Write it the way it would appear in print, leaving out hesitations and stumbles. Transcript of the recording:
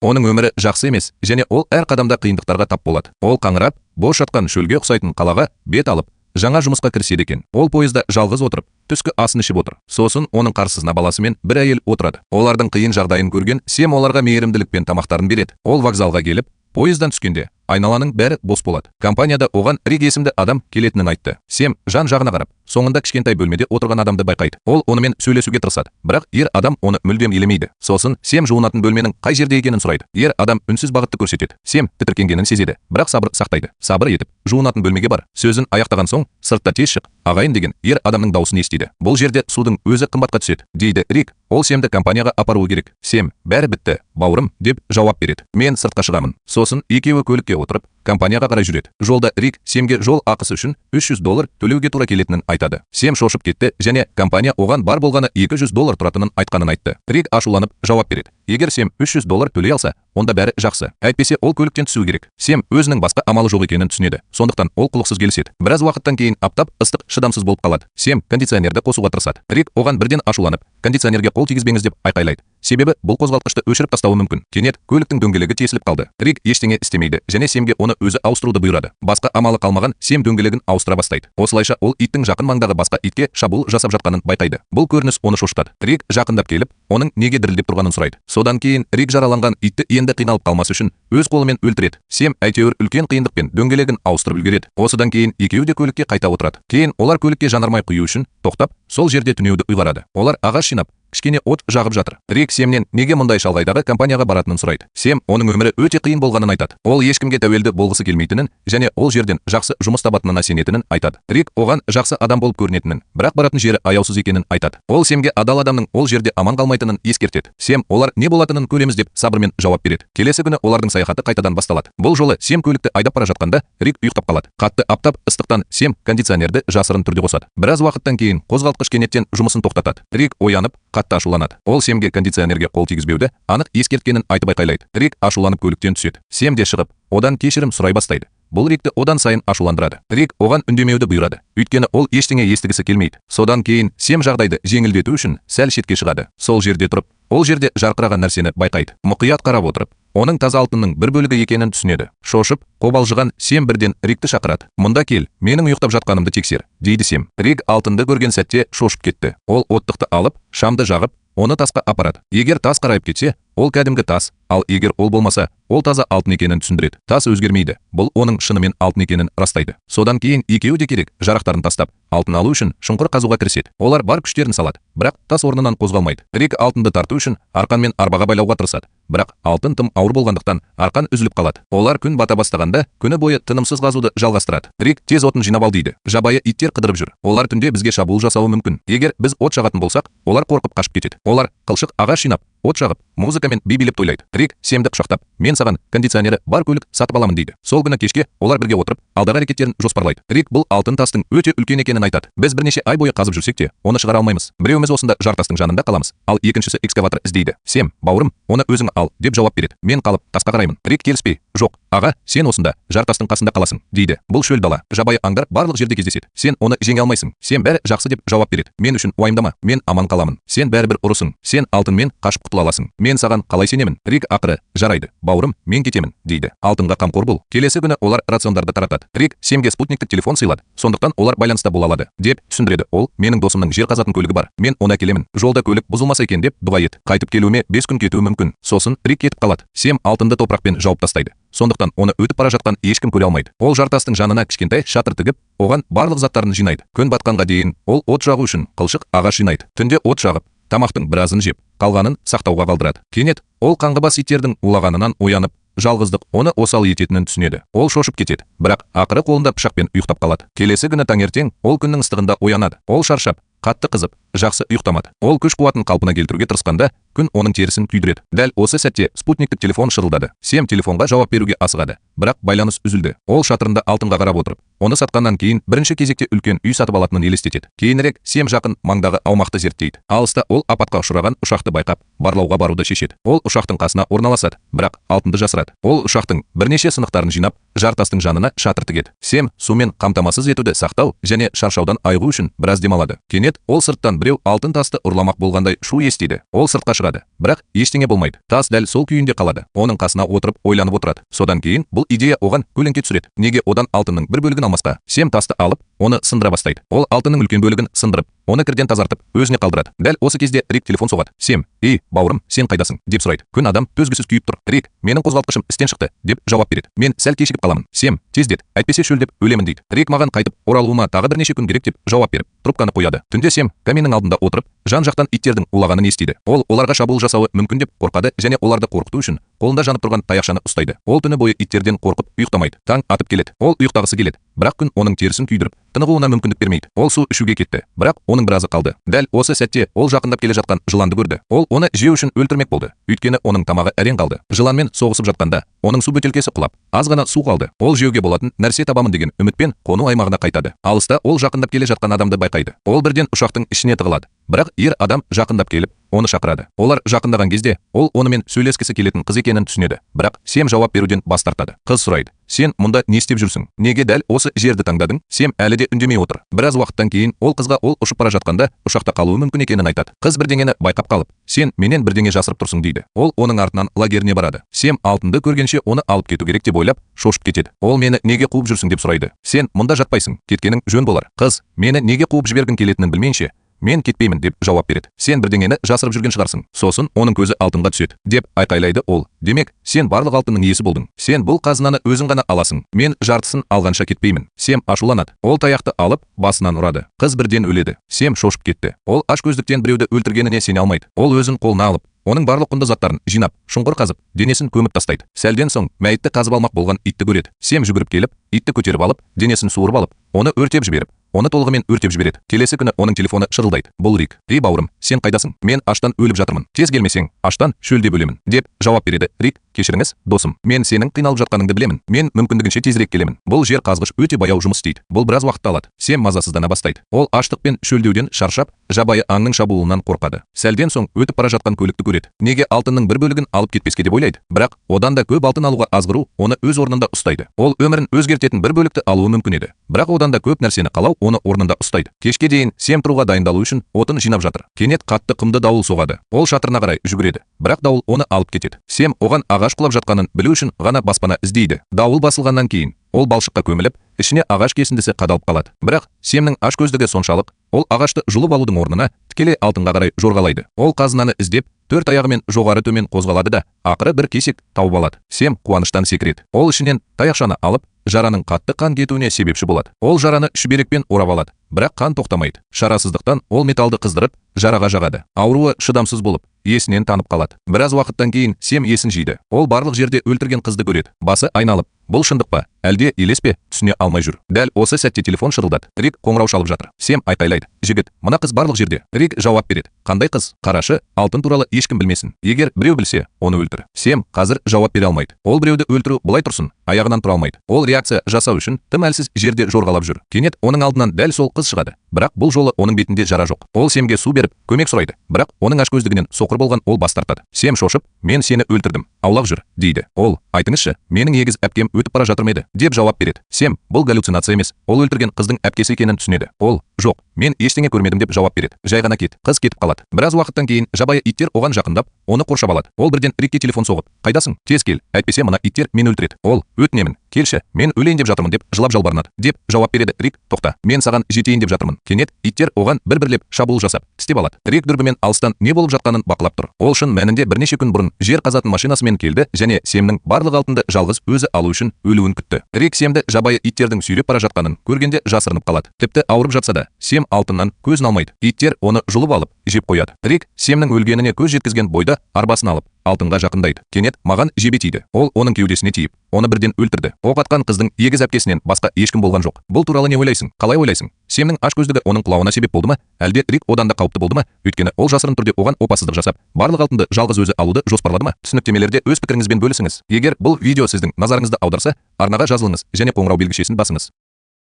Оның өмірі жақсы емес, және ол әр қадамда қиындықтарға тап болады. Ол қаңырап, бос жатқан шөлге ұқсайтын қалаға бет алып, жаңа жұмысқа кіріседі екен. Ол пойызда жалғыз отырып, түскі асын ішіп отыр. Сосын оның қарсысына баласы мен бір әйел отырады. Олардың қиын жағдайын көрген Сэм оларға мейірімділікпен тамақтарын береді. Ол вокзалға келіп, пойыздан түскенде айналаның бәрі бос болады. Компанияда оған Рик есімді адам келетінін айтты. Сэм жан-жағына қарап, соңында кішкентай бөлмеде отырған адамды байқайды. Ол онымен сөйлесуге тырысады, бірақ ер адам оны мүлдем елемейді. Сосын Сэм жуынатын бөлменің қай жерде екенін сұрайды. Ер адам үнсіз бағытты көрсетеді. Сэм тітіркенгенін сезеді, бірақ сабыр сақтайды. Сабыр етіп, жуынатын бөлмеге бар. Сөзін аяқтаған соң, сыртта тез шық, ағайын деген ер адамның дауысын естиді. Бұл жерде судың өзі қымбатқа түседі, дейді Рик. Ол Сэмді компанияға апаруы керек. Сэм, бәрі бітті, бауырым, деп жауап береді. Мен сыртқа шығамын. Сосын екеуі көлікке отырып, компанияға қарай жүреді. Жолда Рик Сэмге жол ақысы үшін $300 төлеуге тура келетінін айтады. Сэм шошып кетті және компания оған бар болғаны $200 тұратынын айтқанын айтты. Рик ашуланып жауап береді. Егер Сэм $300 төлей алса, онда бәрі жақсы. Әйтпесе ол көліктен түсу керек. Сэм өзінің басқа амалы жоқ екенін түсінеді. Сондықтан ол құлықсыз келіседі. Біраз уақыттан кейін аптап ыстық шыдамсыз болып қалады. Сэм кондиционерді қосуға тырысады. Рик оған бірден ашуланып, кондиционерге қол тигізбеңіз деп айқайлайды. Себебі бұл қозғалтқышты өшіріп тастауы мүмкін. Кенет көліктің дөңгелегі тесіліп қалды. Рик ештеңе істемейді және Сэмге оны өзі ауыстыруды бұйырады. Басқа амалы қалмаған Сэм дөңгелегін ауыстыра бастайды. Осылайша ол иттің жақын маңдағы басқа итке шабуыл жасап жатқанын байқайды. Бұл көрініс оны шошытады. Рик жақындап келіп, оның неге дірілдеп тұрғанын сұрайды. Содан кейін Рик жараланған итті енді қиналып қалмас үшін өз қолымен өлтіреді. Сэм әйтеуір үлкен қиындықпен дөңгелегін ауыстырып үлгереді. Осыдан кейін екеуі де көлікке қайта отырады. Кейін олар көлікке жанармай құю үшін тоқтап, сол жерде түнеуді ұйғарады. Олар ағаш жинап, кішкене от жағып жатыр. Рик Сэмнен неге мұндай шалғайдағы компанияға баратынын сұрайды. Сэм оның өмірі өте қиын болғанын айтады. Ол ешкімге тәуелді болғысы келмейтінін және ол жерден жақсы жұмыс табатынына сенетінін айтады. Рик оған жақсы адам болып көрінетінін, бірақ баратын жері аяусыз екенін айтады. Ол Сэмге адал адамның ол жерде аман қалмайтынын ескертеді. Сэм олар не болатынын көреміз деп сабырмен жауап береді. Келесі күні олардың саяхаты қайтадан басталады. Бұл жолы Сэм көлікті айдап бара жатқанда Рик ұйықтап қалады. Қатты аптап ыстықтан Сэм кондиционерді жасырын түрде қосады. Біраз уақыттан кейін қозғалтқыш кенеттен жұмысын тоқтатады. Рик оянып, қатты ашуланады. Ол Сэмге кондиционерге қол тигізбеуді анық ескерткенін айтып айқайлайды. Рик ашуланып көліктен түседі. Сэм де шығып, одан кешірім сұрай бастайды. Бұл Рикті одан сайын ашуландырады. Рик оған үндемеуді бұйырады, өйткені ол ештеңе естігісі келмейді. Содан кейін Сэм жағдайды жеңілдету үшін сәл шетке шығады. Сол жерде тұрып, ол жерде жарқыраған нәрсені байқайды. Мұқият қарап отырып, оның таза алтынның бір бөлігі екенін түсінеді. Шошып, қобалжыған Сэм бірден Рикті шақырады. Мұнда кел, менің ұйықтап жатқанымды тексер, дейді Сэм. Рик алтынды көрген сәтте шошып кетті. Ол оттықты алып, шамды жағып, оны тасқа апарады. Егер тас қарайып кетсе, ол кәдімгі тас, ал егер ол болмаса, ол таза алтын екенін түсіндіреді. Тас өзгермейді. Бұл оның шынымен алтын екенін растайды. Содан кейін екеуі де керек жарақтарын тастап, алтын алу үшін шұңқыр қазуға кіріседі. Олар бар күштерін салады, бірақ тас орнынан қозғалмайды. Рик алтынды тарту үшін арқанмен арбаға байлауға тырысады, бірақ алтын тым ауыр болғандықтан арқан үзіліп қалады. Олар күн бата бастағанда күні бойы тынымсыз қазуды жалғастырады. Рик тез отын жинап ал дейді. Жабайы иттер қыдырып жүр. Олар түнде бізге шабуыл жасауы мүмкін. Егер біз от жағатын болсақ, олар қорқып қашып кетеді. Олар қылшық ағаш жинап, от жағып, музыкамен би билеп тойлайды. Рик Сэмді құшақтап, мен саған кондиционері бар көлік сатып аламын дейді. Сол күні кешке олар бірге отырып, алдағы әрекеттерін жоспарлайды. Рик бұл алтын тастың өте үлкен екенін айтады. Біз бірнеше ай бойы қазып жүрсек те, оны шығара алмаймыз. Біреуіміз осында жартастың жанында қаламыз, ал екіншісі экскаватор іздейді. Сэм, бауырым, оны өзің ал, деп жауап береді. Мен қалып тасқа қараймын. Рик келіспей, жоқ, аға, сен осында жартастың қасында қаласың, дейді. Бұл шөл дала, жабайы аңдар барлық жерде кездеседі. Сен оны жеңе алмайсың. Сэм бәрі жақсы деп жауап береді. Мен үшін уайымдама, мен аман қаламын. Сен бәрібір ұрысың. Сен алтынмен қашып құтыла аласың. Мен саған қалай сенемін? Рик ақыры, жарайды, бауырым, мен кетемін, дейді. Алтынға қамқор бол. Келесі күні олар рациондарды таратады. Рик Сэмге спутниктік телефон сыйлады, сондықтан олар байланыста бола алады, деп түсіндіреді. Ол, менің досымның жер қазатын көлігі бар, мен оны әкелемін. Жолда көлік бұзылмаса екен деп дұға ет. Қайтып келуіме 5 күн кетуі мүмкін. Сосын Рик кетіп қалады. Сэм алтынды топырақпен жауып тастайды. Сондықтан оны өтіп бара жатқан ешкім көре алмайды. Ол жартастың жанына кішкентай шатыр тігіп, оған барлық заттарын жинайды. Күн батқанға дейін ол от жағу үшін қылшық ағаш жинайды. Түнде от жағып, тамақтың біразын жеп, қалғанын сақтауға қалдырады. Кенет ол қаңғыбас иттердің улағанынан оянып, жалғыздық оны осал ететінін түсінеді. Ол шошып кетеді, бірақ ақыры қолында пышақпен ұйықтап қалады. Келесі күні таңертең ол күннің ыстығында оянады. Ол шаршап, қатты қызып, жақсы ұйықтамады. Ол күш-қуатын қалпына келтіруге тырысқанда, күн оның терісін күйдіреді. Дәл осы сәтте спутниктік телефон шырылдады. Сэм телефонға жауап беруге асығады, бірақ байланыс үзілді. Ол шатырында алтынға қарап отырып, оны сатқаннан кейін бірінші кезекте үлкен үй сатып алатынын елестетеді. Кейінірек Сэм жақын маңдағы аумақты зерттейді. Алыста ол апатқа ұшыраған ұшақты байқап, барлауға баруды шешеді. Ол ұшақтың қасына орналасады, бірақ алтынды жасырады. Ол ұшақтың бірнеше сынықтарын жинап, жартастың жанына шатыр тігеді. Сэм сумен қамтамасыз етуді сақтау және шаршаудан айығу үшін біраз демалады. Кенет ол сырттан біреу алтын тасты ұрламақ болғандай шу естиді. Ол сыртқа шығады. Бірақ ештеңе болмайды. Тас дәл сол күйінде қалады. Оның қасына отырып ойланып отырады. Содан кейін бұл идея оған көлеңке түсіреді. Неге одан алтынның бір бөлігін алмасқа? Сем тасты алып, оны сындыра бастайды. Ол алтынның үлкен бөлігін сындырып, оны кірден тазартып, өзіне қалдырады. Дәл осы кезде Рик телефон соғады. Сем: "Ей, бауырым, сен қайдасың?" деп сұрайды. Күн адам төзгісіз күйіп тұр. Рик: "Менің қозғалтқышым істен шықты" деп жауап береді. "Мен сәл кешігіп қаламын." Сем: "Тездет, әйтпесе шөлдеп өлемін" дейді. Рик маған қайтып оралуыма тағы бірнеше күн керек деп жауап беріп, трубканы қояды. Түнде Сем каминнің алдында отырып, жан-жақтан иттердің улағанын естиді. Ол оларға шабуыл жасауы мүмкін деп қорқады және оларды қорқыту үшін қолында жанып тұрған таяқшаны ұстайды. Ол түні бойы иттерден қорқып ұйықтамайды. Таң атып келеді. Ол ұйықтағысы келеді, бірақ күн оның терісін күйдіріп, тынығуына мүмкіндік бермейді. Ол су ішуге кетті, бірақ оның біразы қалды. Дәл осы сәтте ол жақындап келе жатқан жыланды көрді. Ол оны жеу үшін өлтірмек болды. Өйткені оның тамағы әрең қалды. Жыланмен соғысып жатқанда, оның су бөтелкесі құлап, аз ғана су қалды. Ол жеуге болатын нәрсе табамын деген үмітпен қону аймағына қайтады. Алыста ол жақындап келе жатқан адамды байқайды. Ол бірден ұшақтың ішіне тығылады. Бірақ ер адам жақындап келіп, оны шақырады. Олар жақындаған кезде, ол онымен сөйлескісі келетін қыз екенін түсінеді. Бірақ Сем жауап беруден бас тартады. Қыз сұрайды: "Сен мұнда не істеп жүрсің? Неге дәл осы жерді таңдадың?" Сем әлі де үндемей отыр. Біраз уақыттан кейін ол қызға ол ұшып бара жатқанда ұшақта қалуы мүмкін екенін айтады. Қыз бірдеңені байқап қалып: "Сен менен бірдеңе жасырып тұрсың" дейді. Ол оның артынан лагеріне барады. Сем алтынды көргенше оны алып кету керек деп ойлап, шошып кетеді. Ол: "Мені неге қуып жүрсің?" деп сұрайды. "Сен мұнда жатпайсың, кеткенің жөн болар." Қыз: "Мені неге қуып жібергің келетінін білмейінше, мен кетпеймін" деп жауап береді. "Сен бірдеңені жасырып жүрген шығарсың." Сосын оның көзі алтынға түседі деп айқайлайды ол. "Демек, сен барлық алтынның иесі болдың. Сен бұл қазынаны өзің ғана аласың. Мен жартысын алғанша кетпеймін." Сем ашуланады. Ол таяқты алып, басынан ұрады. Қыз бірден өледі. Сем шошып кетті. Ол ашкөздіктен біреуді өлтіргеніне сене алмайды. Ол өзін қолына алып, оның барлық құнды заттарын жинап, шұңқыр қазып, денесін көміп тастайды. Сәлден соң мәйітті қазып алмақ болған итті көреді. Сем жүгіріп келіп, итті көтеріп алып, денесін суырып алып, оны өртеп жіберіп, оны толығымен өртеп жібереді. Келесі күні оның телефоны шырылдайды. Бұл Рик. "Ей бауырым, сен қайдасың? Мен аштан өліп жатырмын. Тез келмесең, аштан шөлдеп өлемін" деп жауап береді. Рик: "Кешіріңіз, досым. Мен сенің қиналып жатқаныңды білемін. Мен мүмкіндігінше тезірек келемін. Бұл жер қазғыш өте баяу жұмыс істейді. Бұл біраз уақытты алады." Сем мазасыздана бастайды. Ол аштық пен шөлдеуден шаршап, жабайы аңның шабуылынан қорқады. Сәлден соң өтіп бара жатқан көлікті көреді. Неге алтынның бір бөлігін алып кетпеске деп ойлайды. Бірақ одан да көп алтын алуға азғыру оны өз орнында ұстайды. Ол өмірін өзгертетін бір бөлікті алуы мүмкін еді. Бірақ одан да көп нәрсені қалау оны орнында ұстайды. Кешке дейін Сем тұруға дайындалу үшін отын жинап жатыр. Кенет қатты қымды дауыл соғады. Ол шатырына қарай жүгіреді. Бірақ дауыл оны алып кетеді. Сем оған ағаш құлап жатқанын білу үшін ғана баспана іздейді. Дауыл басылғаннан кейін ол балшыққа көміліп, ішіне ағаш кесіндісі қадалып қалады. Бірақ Семнің ашкөздігі соншалық, ол ағашты жұлып алудың орнына тікелей алтынға қарай жорғалайды. Ол қазынаны іздеп, төрт аяғымен жоғары төмен қозғалады да, ақыры бір кесек тауып алады. Сем қуаныштан секіреді. Ол ішінен таяқшаны алып, жараның қатты қан кетуіне себепші болады. Ол жараны шүберекпен орап алады, бірақ қан тоқтамайды. Шарасыздықтан ол металды қыздырып, жараға жағады. Ауруы шыдамсыз болып, есінен танып қалады. Біраз уақыттан кейін Сем есін жиды. Ол барлық жерде өлтірген қызды көреді. Басы айналып, бұл шындық па, әлде елес пе, түсіне алмай жүр. Дәл осы сәтте телефон шырылдады. Рик қоңырау шалып жатыр. Сем айқайлайды: "Жігіт, мына қыз барлық жерде." Рик жауап береді: "Қандай қыз? Қарашы, алтын туралы ешкім білмесін. Егер біреу білсе, оны өлтір." Сем қазір жауап бере алмайды. Ол біреуді өлтіру былай тұрсын, аяғынан тұра алмайды. Ол реакция жасау үшін тым әлсіз жерде жорғалап жүр. Кенет оның алдынан дәл сол қыз шығады. Бірақ бұл жолы оның бетінде жара жоқ. Ол Семге су беріп, көмек сұрайды. Бірақ оның ашкөздігінен соқыр болған ол бас тартады. Сем шошып: "Мен сені өлтірдім. Аулақ жүр" дейді. Ол: "Айтыңызшы, менің егіз әпкем өтіп бара жатыр ма еді?" деп жауап береді. Сем бұл галлюцинация емес, ол өлтірген қыздың әпкесі екенін түсінеді. Ол: "Жоқ, мен ештеңе көрмедім" деп жауап береді. Жай ғана кет. Қыз кетіп қалады. Біраз уақыттан кейін жабайы иттер оған жақындап, оны қоршап алады. Ол бірден Рикке телефон соғып: "Қайдасың? Тез кел, әйтпесе мына иттер мені өлтіреді." Ол: "Өтінемін, келші, мен өлейін деп жатырмын" деп жылап жалбарынады. Деп жауап береді. Рик: "Тоқта, мен саған жетейін деп жатырмын." Кенет иттер оған бір-бірлеп шабуыл жасап, тістеп алады. Рик дүрбімен алыстан не болып жатқанын бақылап тұр. Ол шын мәнінде бірнеше күн бұрын жер қазатын машинасымен келді және Семнің барлық алтынды жалғыз өзі алу үшін өлуін күтті. Рик Семді жабайы иттердің сүйреп бара жатқанын көргенде жасырынып қалады. Тіпті ауырып жатса да, Сем алтыннан көзін алмайды. Иттер оны жұлып алып, жеп қояды. Рик Семнің өлгеніне көз жеткізген бойда арбасын алып, алтынға жақындайды. Кенет маған жебе тиді. Ол оның кеудесіне тиіп, оны бірден өлтірді. Оқ атқан қыздың егіз әпкесінен басқа ешкім болған жоқ. Бұл туралы не ойлайсың? Қалай ойлайсың? Семнің ашкөздігі оның құлауына себеп болды ма? Әлде Рик одан да қауіпті болды ма? Өйткені ол жасырын түрде оған опасыздық жасап, барлық алтынды жалғыз өзі алуды жоспарлады ма? Түсініктемелерде өз пікіріңізбен бөлісіңіз. Егер бұл видео сіздің назарыңызды аударса, арнаға жазылыңыз және қоңырау белгішесін басыңыз.